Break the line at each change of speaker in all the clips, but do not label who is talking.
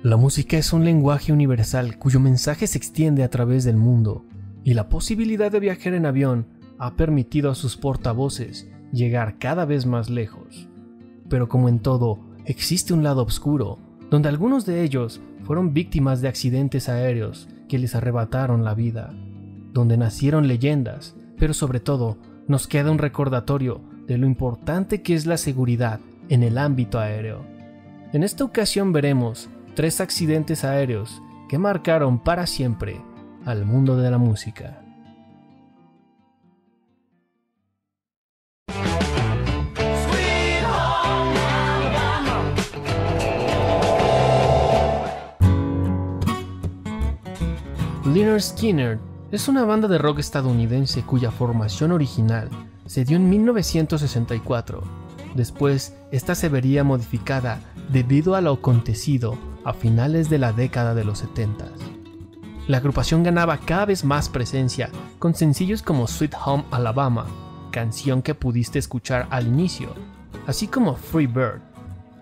La música es un lenguaje universal cuyo mensaje se extiende a través del mundo, y la posibilidad de viajar en avión ha permitido a sus portavoces llegar cada vez más lejos. Pero como en todo, existe un lado oscuro, donde algunos de ellos fueron víctimas de accidentes aéreos que les arrebataron la vida, donde nacieron leyendas, pero sobre todo nos queda un recordatorio de lo importante que es la seguridad en el ámbito aéreo. En esta ocasión veremos 3 accidentes aéreos que marcaron para siempre al mundo de la música. Lynyrd Skynyrd es una banda de rock estadounidense cuya formación original se dio en 1964. Después, esta se vería modificada debido a lo acontecido a finales de la década de los 70. La agrupación ganaba cada vez más presencia con sencillos como Sweet Home Alabama, canción que pudiste escuchar al inicio, así como Free Bird.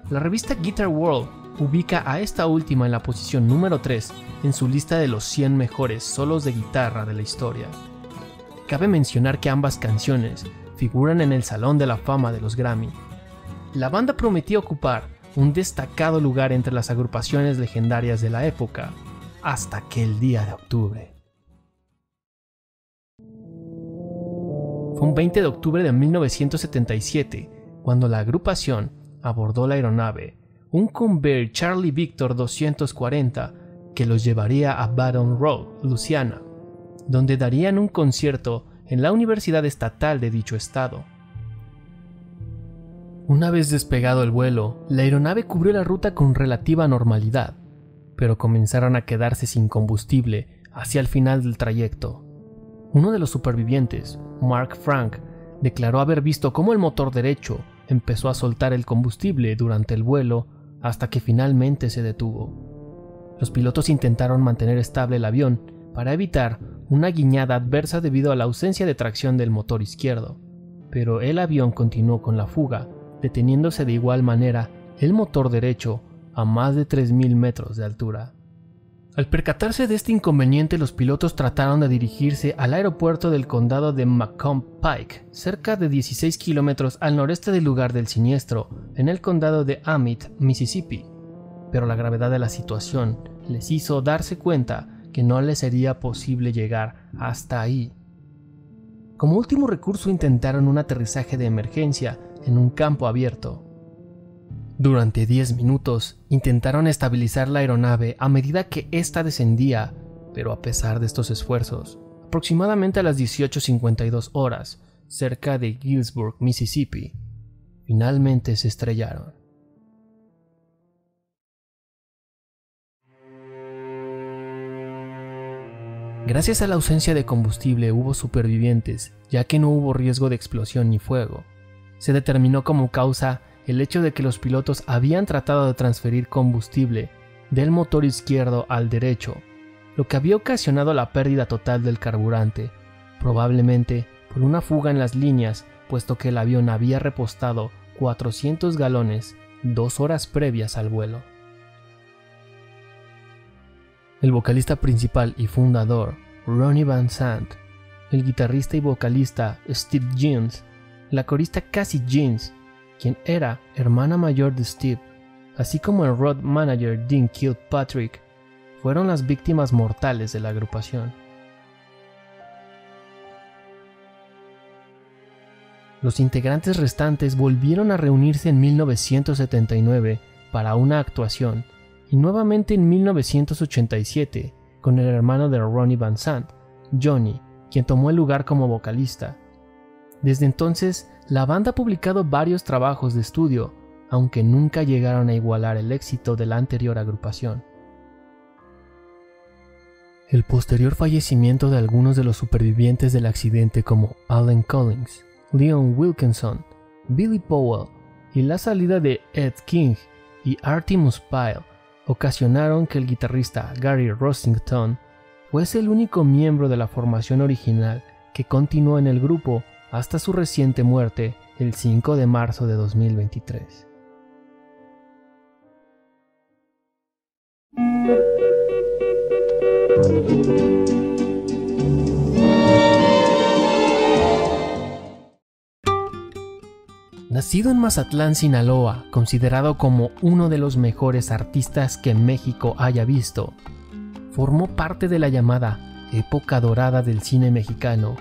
La revista Guitar World ubica a esta última en la posición número 3 en su lista de los 100 mejores solos de guitarra de la historia. Cabe mencionar que ambas canciones figuran en el Salón de la Fama de los Grammy. La banda prometía ocupar un destacado lugar entre las agrupaciones legendarias de la época, hasta aquel día de octubre. Fue un 20 de octubre de 1977 cuando la agrupación abordó la aeronave, un Convair Charlie Victor 240 que los llevaría a Baton Rouge, Luisiana, donde darían un concierto en la Universidad Estatal de dicho estado. Una vez despegado el vuelo, la aeronave cubrió la ruta con relativa normalidad, pero comenzaron a quedarse sin combustible hacia el final del trayecto. Uno de los supervivientes, Mark Frank, declaró haber visto cómo el motor derecho empezó a soltar el combustible durante el vuelo hasta que finalmente se detuvo. Los pilotos intentaron mantener estable el avión para evitar una guiñada adversa debido a la ausencia de tracción del motor izquierdo, pero el avión continuó con la fuga, deteniéndose de igual manera el motor derecho a más de 3.000 metros de altura. Al percatarse de este inconveniente, los pilotos trataron de dirigirse al aeropuerto del condado de Macomb Pike, cerca de 16 kilómetros al noreste del lugar del siniestro, en el condado de Amite, Mississippi, pero la gravedad de la situación les hizo darse cuenta que no les sería posible llegar hasta ahí. Como último recurso intentaron un aterrizaje de emergencia en un campo abierto. Durante 10 minutos intentaron estabilizar la aeronave a medida que ésta descendía, pero a pesar de estos esfuerzos, aproximadamente a las 18:52 horas, cerca de Gillsburg, Mississippi, finalmente se estrellaron. Gracias a la ausencia de combustible hubo supervivientes, ya que no hubo riesgo de explosión ni fuego. Se determinó como causa el hecho de que los pilotos habían tratado de transferir combustible del motor izquierdo al derecho, lo que había ocasionado la pérdida total del carburante, probablemente por una fuga en las líneas, puesto que el avión había repostado 400 galones 2 horas previas al vuelo. El vocalista principal y fundador, Ronnie Van Zant, el guitarrista y vocalista Steve Jeans, la corista Cassie Jeans, quien era hermana mayor de Steve, así como el road manager Dean Kilpatrick, fueron las víctimas mortales de la agrupación. Los integrantes restantes volvieron a reunirse en 1979 para una actuación, y nuevamente en 1987 con el hermano de Ronnie Van Zant, Johnny, quien tomó el lugar como vocalista. Desde entonces, la banda ha publicado varios trabajos de estudio, aunque nunca llegaron a igualar el éxito de la anterior agrupación. El posterior fallecimiento de algunos de los supervivientes del accidente, como Allen Collins, Leon Wilkinson, Billy Powell, y la salida de Ed King y Artemus Pyle, ocasionaron que el guitarrista Gary Rossington fuese el único miembro de la formación original que continuó en el grupo hasta su reciente muerte el 5 de marzo de 2023. Nacido en Mazatlán, Sinaloa, considerado como uno de los mejores artistas que México haya visto, formó parte de la llamada época dorada del cine mexicano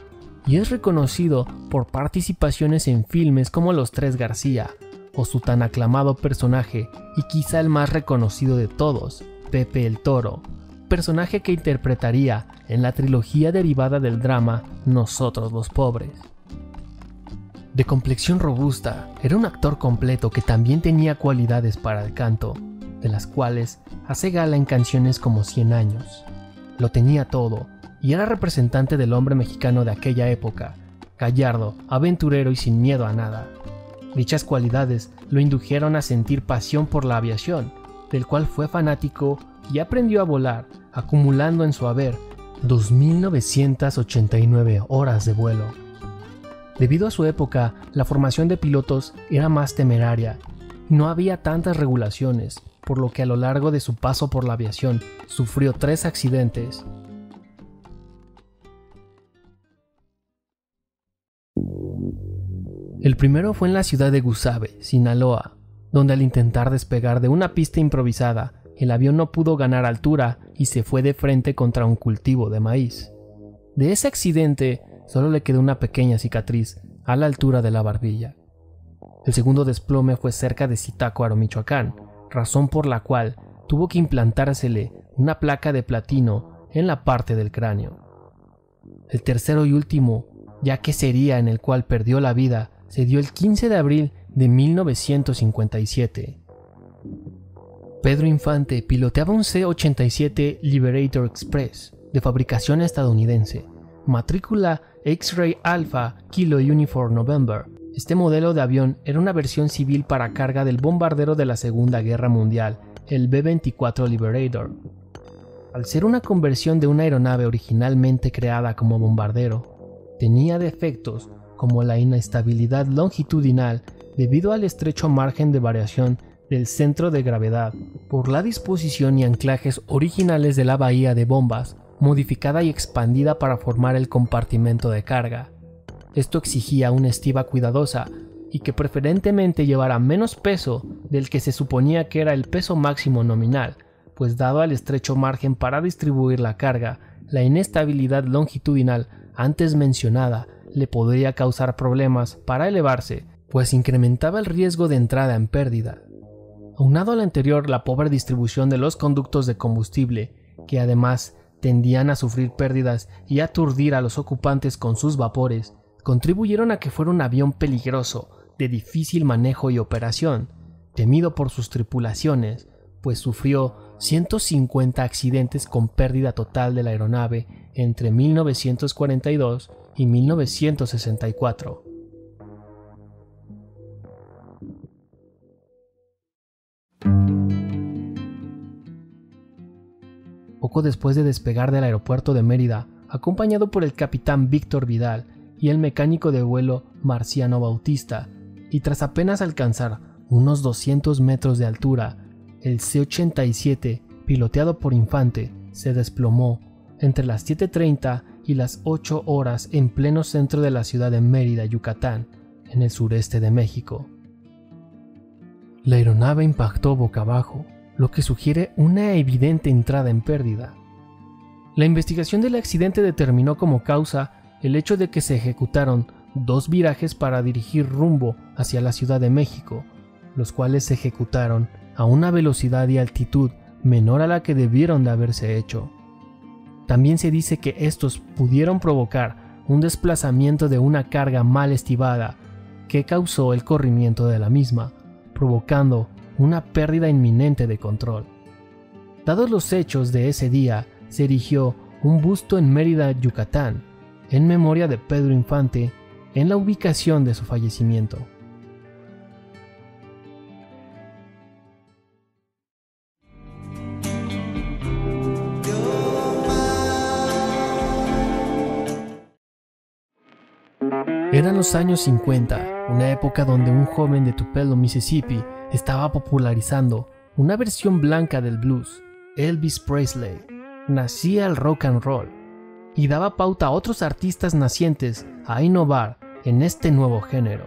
y es reconocido por participaciones en filmes como Los Tres García o su tan aclamado personaje y quizá el más reconocido de todos, Pepe el Toro, personaje que interpretaría en la trilogía derivada del drama Nosotros los Pobres. De complexión robusta, era un actor completo que también tenía cualidades para el canto, de las cuales hace gala en canciones como 100 años. Lo tenía todo, y era representante del hombre mexicano de aquella época, gallardo, aventurero y sin miedo a nada. Dichas cualidades lo indujeron a sentir pasión por la aviación, del cual fue fanático y aprendió a volar, acumulando en su haber 2.989 horas de vuelo. Debido a su época, la formación de pilotos era más temeraria y no había tantas regulaciones, por lo que a lo largo de su paso por la aviación sufrió 3 accidentes. El primero fue en la ciudad de Guasave, Sinaloa, donde al intentar despegar de una pista improvisada, el avión no pudo ganar altura y se fue de frente contra un cultivo de maíz. De ese accidente, solo le quedó una pequeña cicatriz a la altura de la barbilla. El segundo desplome fue cerca de Zitácuaro, Michoacán, razón por la cual tuvo que implantársele una placa de platino en la parte del cráneo. El tercero y último, ya que sería en el cual perdió la vida, se dio el 15 de abril de 1957. Pedro Infante piloteaba un C-87 Liberator Express de fabricación estadounidense, matrícula X-Ray Alpha Kilo Uniform November. Este modelo de avión era una versión civil para carga del bombardero de la Segunda Guerra Mundial, el B-24 Liberator. Al ser una conversión de una aeronave originalmente creada como bombardero, tenía defectos como la inestabilidad longitudinal debido al estrecho margen de variación del centro de gravedad, por la disposición y anclajes originales de la bahía de bombas, modificada y expandida para formar el compartimento de carga. Esto exigía una estiba cuidadosa y que preferentemente llevara menos peso del que se suponía que era el peso máximo nominal, pues dado el estrecho margen para distribuir la carga, la inestabilidad longitudinal antes mencionada le podría causar problemas para elevarse, pues incrementaba el riesgo de entrada en pérdida. Aunado al anterior, la pobre distribución de los conductos de combustible, que además tendían a sufrir pérdidas y aturdir a los ocupantes con sus vapores, contribuyeron a que fuera un avión peligroso, de difícil manejo y operación, temido por sus tripulaciones, pues sufrió 150 accidentes con pérdida total de la aeronave entre 1942 y 1964. Poco después de despegar del aeropuerto de Mérida, acompañado por el capitán Víctor Vidal y el mecánico de vuelo Marciano Bautista, y tras apenas alcanzar unos 200 metros de altura, el C-87, piloteado por Infante, se desplomó entre las 7:30 y las 8 horas en pleno centro de la ciudad de Mérida, Yucatán, en el sureste de México. La aeronave impactó boca abajo, lo que sugiere una evidente entrada en pérdida. La investigación del accidente determinó como causa el hecho de que se ejecutaron 2 virajes para dirigir rumbo hacia la Ciudad de México, los cuales se ejecutaron a una velocidad y altitud menor a la que debieron de haberse hecho. También se dice que estos pudieron provocar un desplazamiento de una carga mal estibada que causó el corrimiento de la misma, provocando una pérdida inminente de control. Dados los hechos de ese día, se erigió un busto en Mérida, Yucatán, en memoria de Pedro Infante, en la ubicación de su fallecimiento. Eran los años 50, una época donde un joven de Tupelo, Mississippi, estaba popularizando una versión blanca del blues, Elvis Presley. nacía el rock and roll y daba pauta a otros artistas nacientes a innovar en este nuevo género.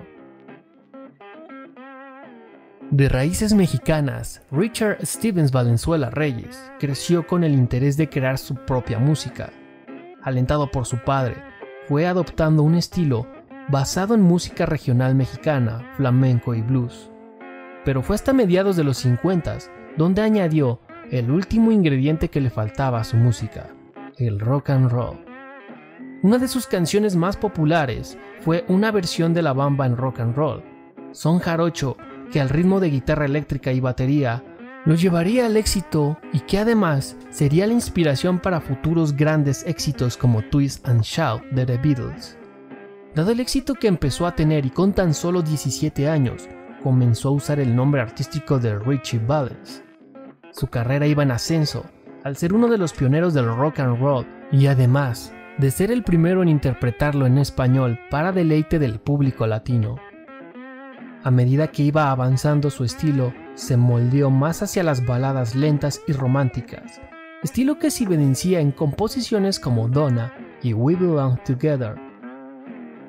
De raíces mexicanas, Richard Stevens Valenzuela Reyes creció con el interés de crear su propia música. Alentado por su padre, fue adoptando un estilo basado en música regional mexicana, flamenco y blues. Pero fue hasta mediados de los 50s donde añadió el último ingrediente que le faltaba a su música, el rock and roll. Una de sus canciones más populares fue una versión de La Bamba en rock and roll, son jarocho que al ritmo de guitarra eléctrica y batería lo llevaría al éxito y que además sería la inspiración para futuros grandes éxitos como Twist and Shout de The Beatles. Dado el éxito que empezó a tener y con tan solo 17 años, comenzó a usar el nombre artístico de Richie Valens. Su carrera iba en ascenso al ser uno de los pioneros del rock and roll y además de ser el primero en interpretarlo en español para deleite del público latino. A medida que iba avanzando su estilo, se moldeó más hacia las baladas lentas y románticas, estilo que se evidencia en composiciones como Donna y We Belong Together.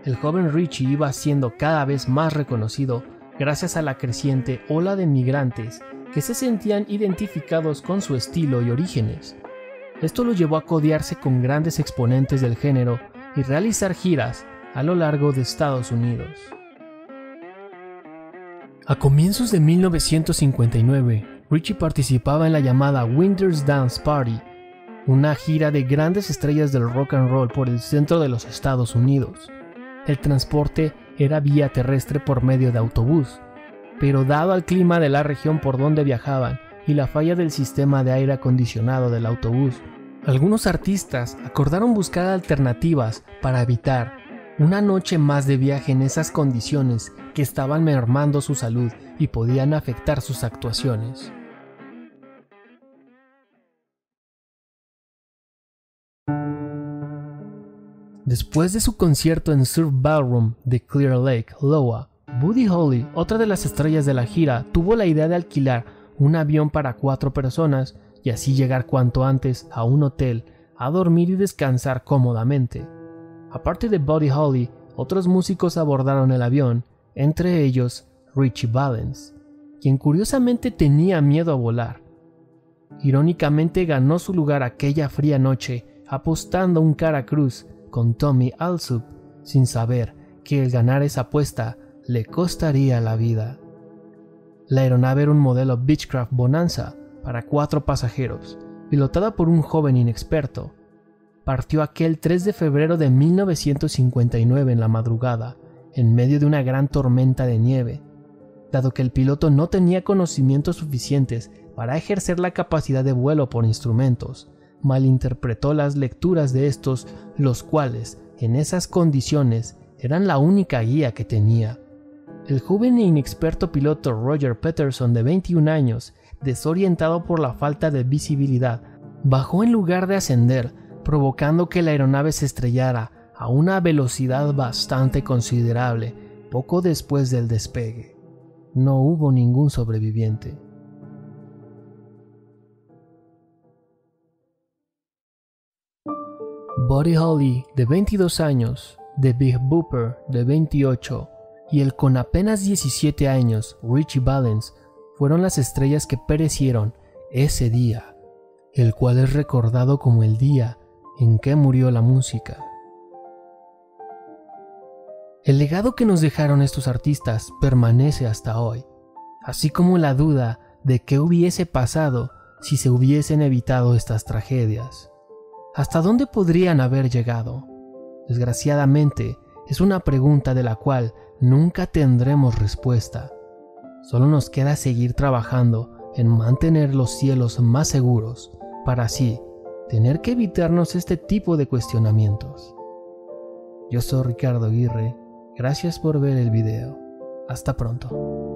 El joven Richie iba siendo cada vez más reconocido gracias a la creciente ola de migrantes que se sentían identificados con su estilo y orígenes. Esto lo llevó a codearse con grandes exponentes del género y realizar giras a lo largo de Estados Unidos. A comienzos de 1959, Richie participaba en la llamada Winter's Dance Party, una gira de grandes estrellas del rock and roll por el centro de los Estados Unidos. El transporte era vía terrestre por medio de autobús, pero dado al clima de la región por donde viajaban y la falla del sistema de aire acondicionado del autobús, algunos artistas acordaron buscar alternativas para evitar una noche más de viaje en esas condiciones que estaban mermando su salud y podían afectar sus actuaciones. Después de su concierto en Surf Ballroom de Clear Lake, Iowa, Buddy Holly, otra de las estrellas de la gira, tuvo la idea de alquilar un avión para 4 personas y así llegar cuanto antes a un hotel a dormir y descansar cómodamente. Aparte de Buddy Holly, otros músicos abordaron el avión, entre ellos Richie Valens, quien curiosamente tenía miedo a volar. Irónicamente ganó su lugar aquella fría noche apostando un cara cruz con Tommy Allsup, sin saber que el ganar esa apuesta le costaría la vida. La aeronave era un modelo Beechcraft Bonanza para 4 pasajeros, pilotada por un joven inexperto. Partió aquel 3 de febrero de 1959 en la madrugada, en medio de una gran tormenta de nieve. Dado que el piloto no tenía conocimientos suficientes para ejercer la capacidad de vuelo por instrumentos, malinterpretó las lecturas de estos, los cuales, en esas condiciones, eran la única guía que tenía. El joven e inexperto piloto Roger Peterson, de 21 años, desorientado por la falta de visibilidad, bajó en lugar de ascender, provocando que la aeronave se estrellara a una velocidad bastante considerable poco después del despegue. No hubo ningún sobreviviente. Buddy Holly, de 22 años, The Big Bopper, de 28, y el con apenas 17 años, Richie Valens, fueron las estrellas que perecieron ese día, el cual es recordado como el día en que murió la música. El legado que nos dejaron estos artistas permanece hasta hoy, así como la duda de qué hubiese pasado si se hubiesen evitado estas tragedias. ¿Hasta dónde podrían haber llegado? Desgraciadamente, es una pregunta de la cual nunca tendremos respuesta. Solo nos queda seguir trabajando en mantener los cielos más seguros para así tener que evitarnos este tipo de cuestionamientos. Yo soy Ricardo Aguirre, gracias por ver el video. Hasta pronto.